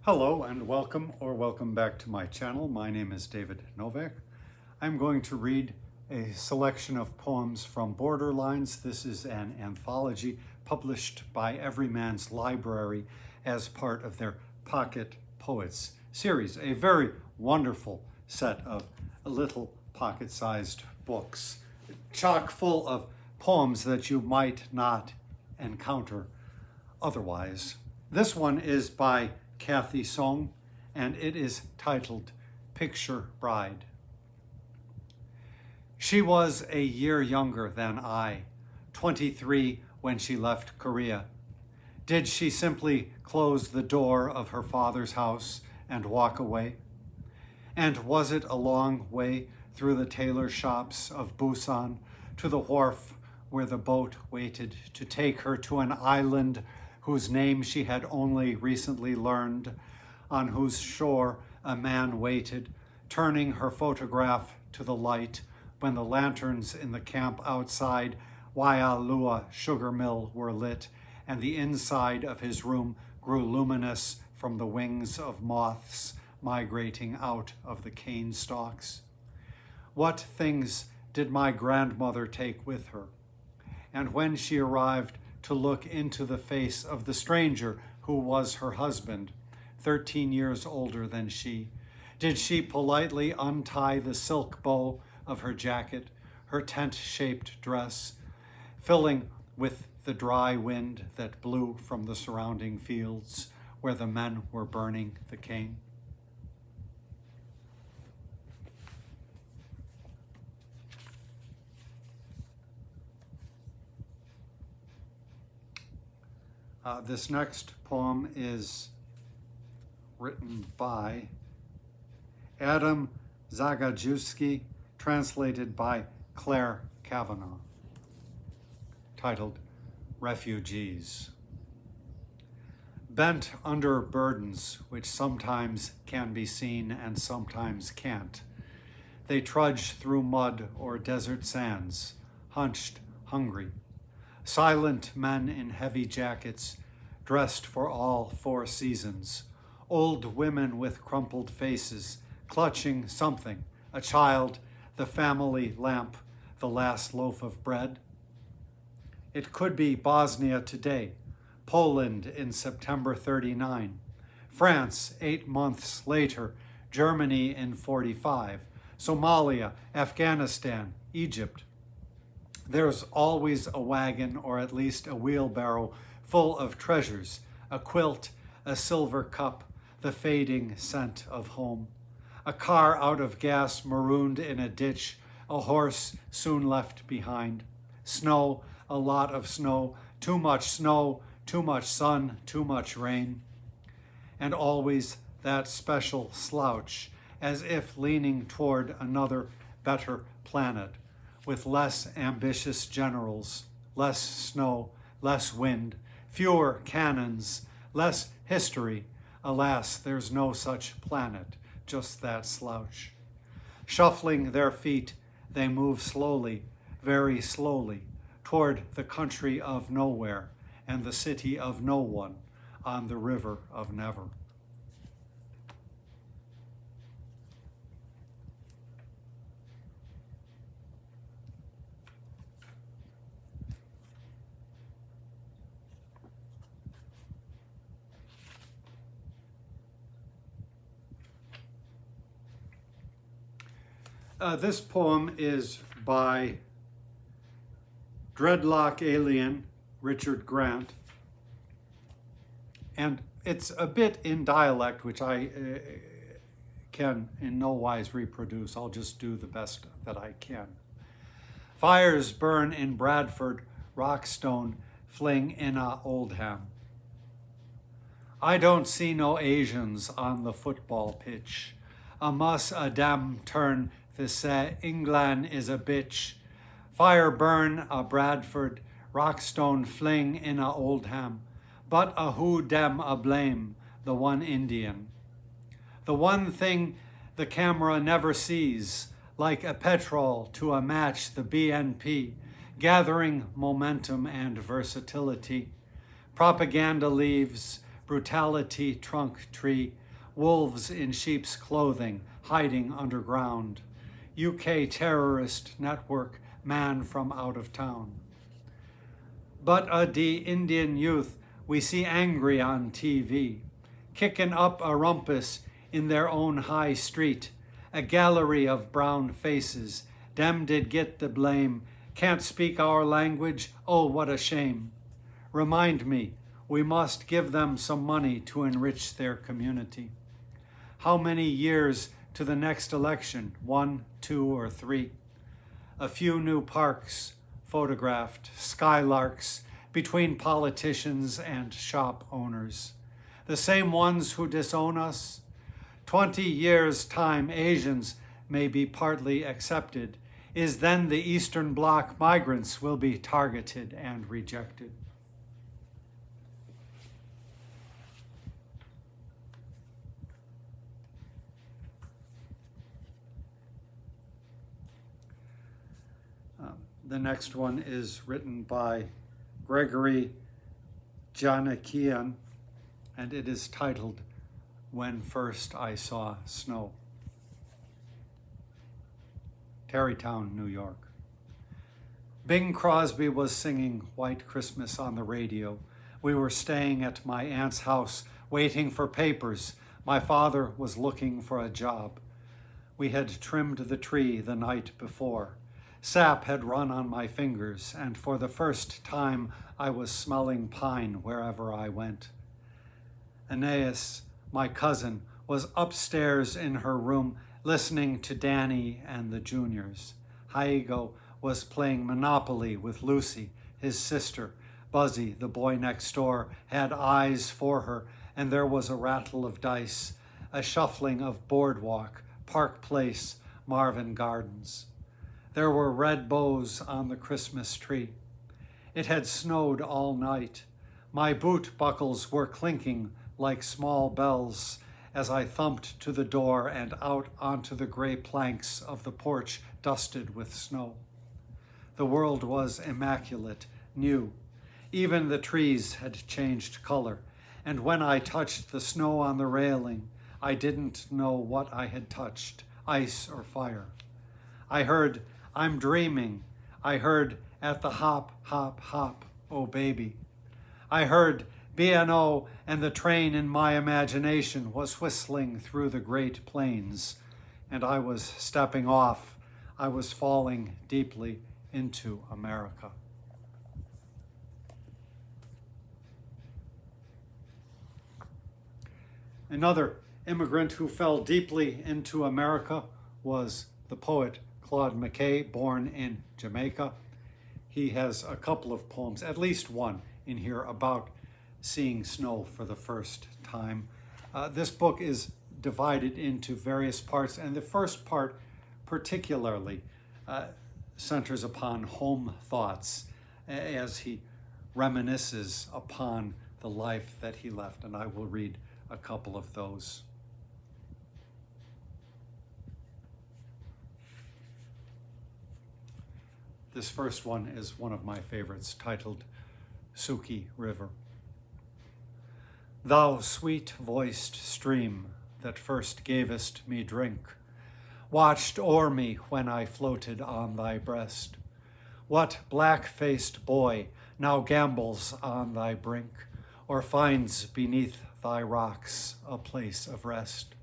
Hello and welcome back to my channel. My name is David Novak. I'm going to read a selection of poems from Borderlines. This is an anthology published by Everyman's Library as part of their Pocket Poets series, a very wonderful set of little pocket-sized books, chock full of poems that you might not encounter otherwise. This one is by Kathy Song, and it is titled Picture Bride. She was a year younger than I, 23 when she left Korea. Did she simply close the door of her father's house and walk away? And was it a long way through the tailor shops of Busan to the wharf where the boat waited to take her to an island whose name she had only recently learned, on whose shore a man waited, turning her photograph to the light when the lanterns in the camp outside Waialua sugar mill were lit, and the inside of his room grew luminous from the wings of moths migrating out of the cane stalks? What things did my grandmother take with her? And when she arrived to look into the face of the stranger who was her husband, 13 years older than she, did she politely untie the silk bow of her jacket, her tent-shaped dress, filling with the dry wind that blew from the surrounding fields where the men were burning the cane? This next poem is written by Adam Zagajewski, translated by Claire Kavanaugh, titled Refugees. Bent under burdens which sometimes can be seen and sometimes can't, they trudge through mud or desert sands, hunched, hungry. Silent men in heavy jackets, dressed for all four seasons. Old women with crumpled faces, clutching something, a child, the family lamp, the last loaf of bread. It could be Bosnia today, Poland in September 39, France 8 months later, Germany in 45, Somalia, Afghanistan, Egypt. There's always a wagon, or at least a wheelbarrow, full of treasures, a quilt, a silver cup, the fading scent of home. A car out of gas marooned in a ditch, a horse soon left behind. Snow, a lot of snow, too much sun, too much rain. And always that special slouch, as if leaning toward another, better planet, with less ambitious generals, less snow, less wind, fewer cannons, less history. Alas, there's no such planet, just that slouch. Shuffling their feet, they move slowly, very slowly, toward the country of nowhere and the city of no one on the river of never. This poem is by Dreadlock Alien, Richard Grant, and it's a bit in dialect, which I can in no wise reproduce. I'll just do the best that I can. Fires burn in Bradford, Rockstone fling in Oldham. I don't see no Asians on the football pitch. A muss a damn turn to say England is a bitch. Fire burn a Bradford, Rockstone fling in Oldham. But a who dem a blame, the one Indian. The one thing the camera never sees, like a petrol to a match the BNP, gathering momentum and versatility. Propaganda leaves, brutality trunk tree, wolves in sheep's clothing hiding underground, UK terrorist network, man from out of town. But the Indian youth we see angry on TV, kicking up a rumpus in their own high street, a gallery of brown faces, them did get the blame, can't speak our language, oh what a shame. Remind me, we must give them some money to enrich their community. How many years to the next election? 1, 2, or 3? A few new parks photographed, skylarks between politicians and shop owners. The same ones who disown us. 20 years' time Asians may be partly accepted, is then the Eastern Bloc migrants will be targeted and rejected. The next one is written by Gregory Janakian, and it is titled, When First I Saw Snow. Tarrytown, New York. Bing Crosby was singing White Christmas on the radio. We were staying at my aunt's house, waiting for papers. My father was looking for a job. We had trimmed the tree the night before. Sap had run on my fingers, and for the first time I was smelling pine wherever I went. Aeneas, my cousin, was upstairs in her room listening to Danny and the juniors. Haigo was playing Monopoly with Lucy, his sister. Buzzy, the boy next door, had eyes for her, and there was a rattle of dice, a shuffling of Boardwalk, Park Place, Marvin Gardens. There were red bows on the Christmas tree. It had snowed all night. My boot buckles were clinking like small bells as I thumped to the door and out onto the gray planks of the porch dusted with snow. The world was immaculate, new. Even the trees had changed color, and when I touched the snow on the railing, I didn't know what I had touched, ice or fire. I heard, I'm dreaming. I heard, at the hop, hop, hop, oh baby. I heard, B&O, and the train in my imagination was whistling through the Great Plains, and I was stepping off. I was falling deeply into America. Another immigrant who fell deeply into America was the poet Claude McKay, born in Jamaica. He has a couple of poems, at least one in here, about seeing snow for the first time. This book is divided into various parts, and the first part particularly centers upon home thoughts as he reminisces upon the life that he left, and I will read a couple of those. This first one is one of my favorites, titled Suki River. Thou sweet-voiced stream that first gavest me drink, watched o'er me when I floated on thy breast. What black-faced boy now gambols on thy brink, or finds beneath thy rocks a place of rest?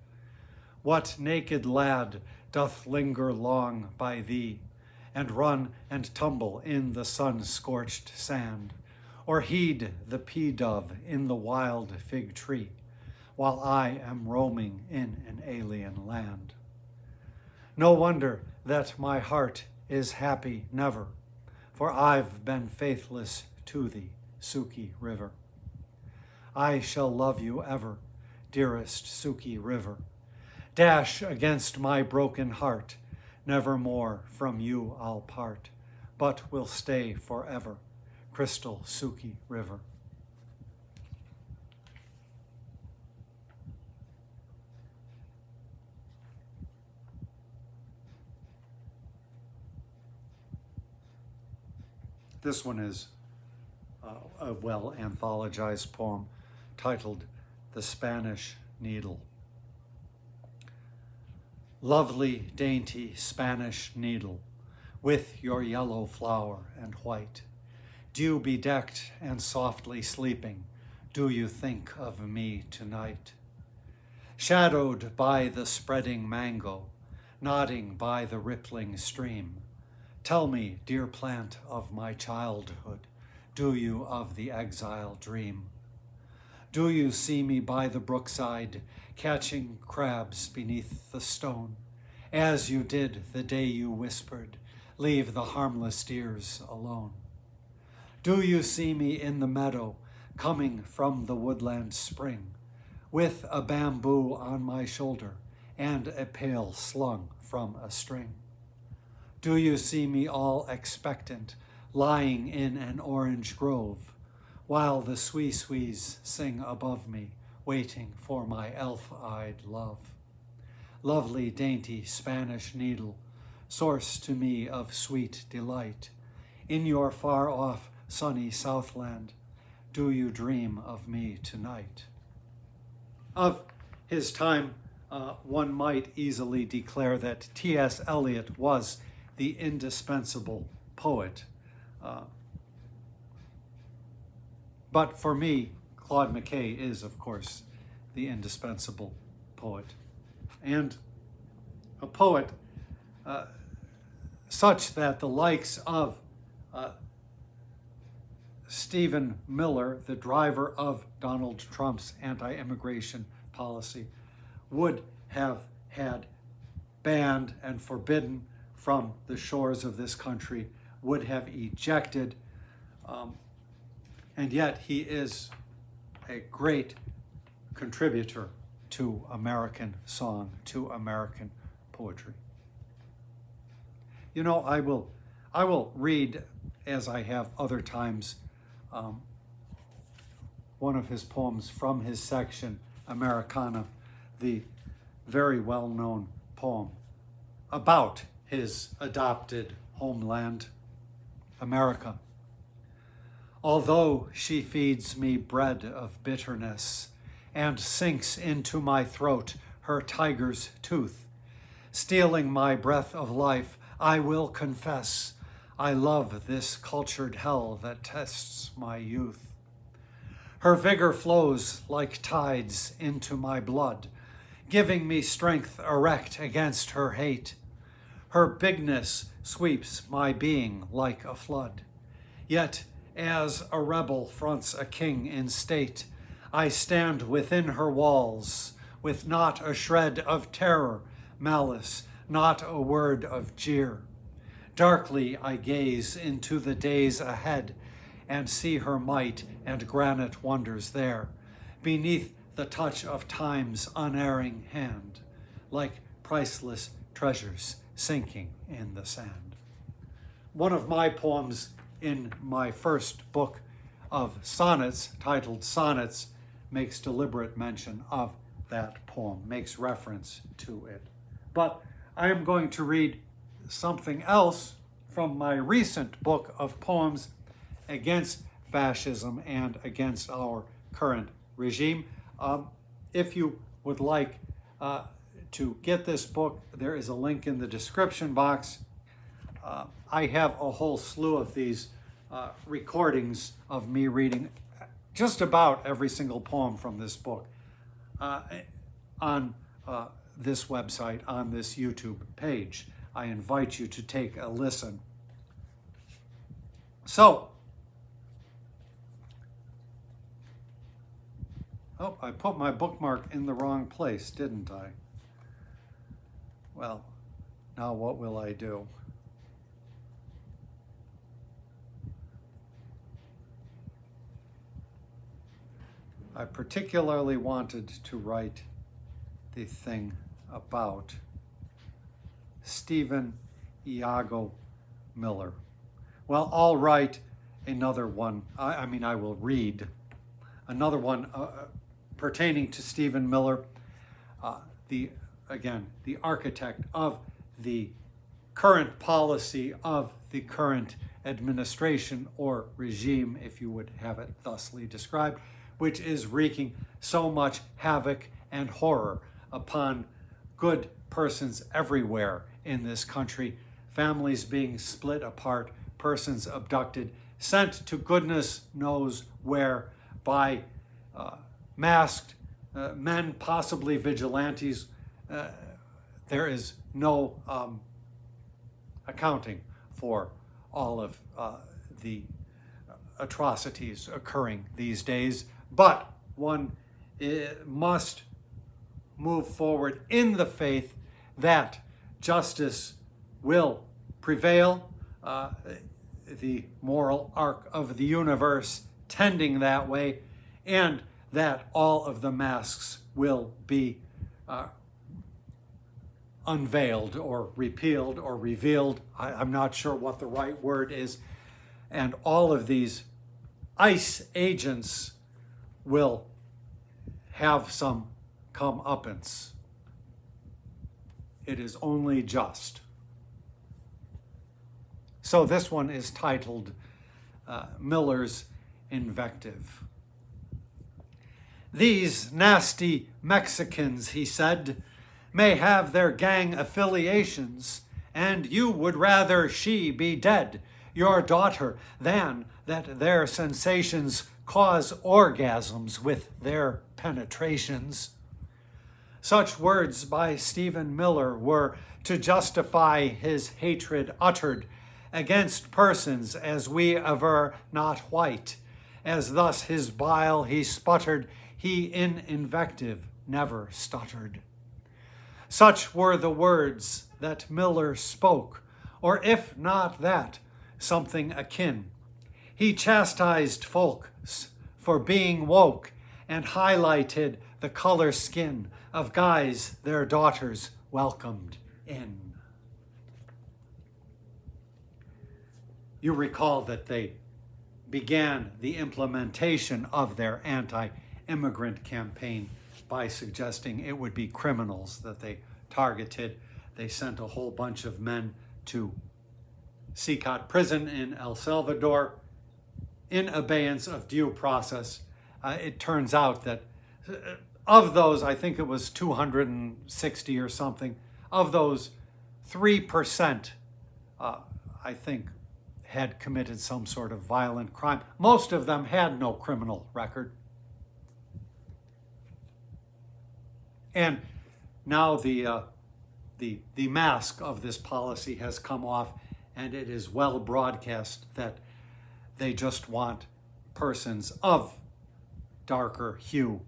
What naked lad doth linger long by thee, and run and tumble in the sun-scorched sand, or heed the pea-dove in the wild fig tree, while I am roaming in an alien land? No wonder that my heart is happy never, for I've been faithless to thee, Suki River. I shall love you ever, dearest Suki River. Dash against my broken heart, nevermore from you I'll part, but will stay forever, crystal Suki River. This one is a well-anthologized poem titled the Spanish Needle. Lovely, dainty Spanish needle, with your yellow flower and white, dew bedecked and softly sleeping, do you think of me tonight? Shadowed by the spreading mango, nodding by the rippling stream, tell me, dear plant of my childhood, do you of the exile dream? Do you see me by the brookside, catching crabs beneath the stone, as you did the day you whispered, leave the harmless deers alone? Do you see me in the meadow, coming from the woodland spring, with a bamboo on my shoulder and a pail slung from a string? Do you see me all expectant, lying in an orange grove, while the swee-swees sing above me, waiting for my elf-eyed love? Lovely, dainty Spanish needle, source to me of sweet delight, in your far-off sunny Southland, do you dream of me tonight? Of his time, one might easily declare that T.S. Eliot was the indispensable poet. But for me, Claude McKay is, of course, the indispensable poet. And a poet such that the likes of Stephen Miller, the driver of Donald Trump's anti-immigration policy, would have had banned and forbidden from the shores of this country, would have ejected, and yet he is a great contributor to American song, to American poetry. You know, I will read, as I have other times, one of his poems from his section, Americana, the very well-known poem about his adopted homeland, America. Although she feeds me bread of bitterness and sinks into my throat her tiger's tooth, stealing my breath of life, I will confess I love this cultured hell that tests my youth. Her vigor flows like tides into my blood, giving me strength erect against her hate. Her bigness sweeps my being like a flood. Yet, as a rebel fronts a king in state, I stand within her walls, with not a shred of terror, malice, not a word of jeer. Darkly I gaze into the days ahead, and see her might and granite wonders there, beneath the touch of time's unerring hand, like priceless treasures sinking in the sand. One of my poems in my first book of sonnets, titled Sonnets, makes deliberate mention of that poem, makes reference to it. But I am going to read something else from my recent book of poems against fascism and against our current regime. If you would like to get this book, there is a link in the description box. I have a whole slew of these recordings of me reading just about every single poem from this book on this website, on this YouTube page. I invite you to take a listen. So, oh, I put my bookmark in the wrong place, didn't I? Well, now what will I do? I particularly wanted to write the thing about Stephen Iago Miller. Well, I'll write another one. I will read another one pertaining to Stephen Miller, the architect of the current policy of the current administration or regime, if you would have it thusly described, which is wreaking so much havoc and horror upon good persons everywhere in this country. Families being split apart, persons abducted, sent to goodness knows where by masked men, possibly vigilantes. There is no accounting for all of the atrocities occurring these days, but one must move forward in the faith that justice will prevail, the moral arc of the universe tending that way, and that all of the masks will be unveiled or repealed or revealed. I'm not sure what the right word is. And all of these ICE agents will have some comeuppance. It is only just. So this one is titled Miller's Invective. "These nasty Mexicans," he said, "may have their gang affiliations, and you would rather she be dead, your daughter, than that their sensations cause orgasms with their penetrations." Such words by Stephen Miller were to justify his hatred uttered against persons as we aver not white, as thus his bile he sputtered, he in invective never stuttered. Such were the words that Miller spoke, or if not that, something akin. He chastised folks for being woke and highlighted the color skin of guys their daughters welcomed in. You recall that they began the implementation of their anti-immigrant campaign by suggesting it would be criminals that they targeted. They sent a whole bunch of men to CICOT prison in El Salvador in abeyance of due process. It turns out that of those, I think it was 260 or something, of those 3%, I think, had committed some sort of violent crime. Most of them had no criminal record. And now the mask of this policy has come off, and it is well broadcast that they just want persons of darker hue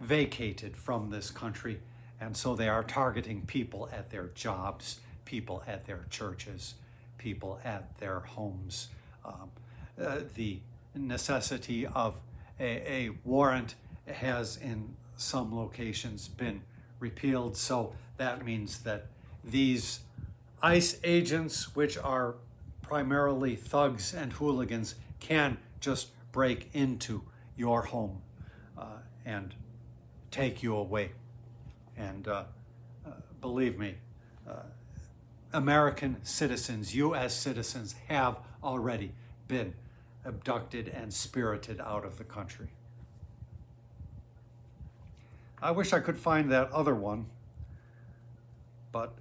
vacated from this country. And so they are targeting people at their jobs, people at their churches, people at their homes. The necessity of a warrant has in some locations been repealed, so that means that these ICE agents, which are primarily thugs and hooligans, can just break into your home and take you away. And believe me, American citizens, U.S. citizens, have already been abducted and spirited out of the country. I wish I could find that other one, but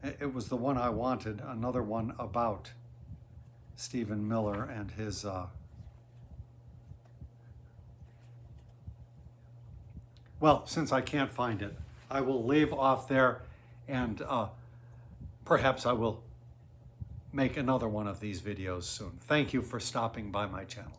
it was the one I wanted, another one about Stephen Miller and his well, since I can't find it, I will leave off there, and perhaps I will make another one of these videos soon. Thank you for stopping by my channel.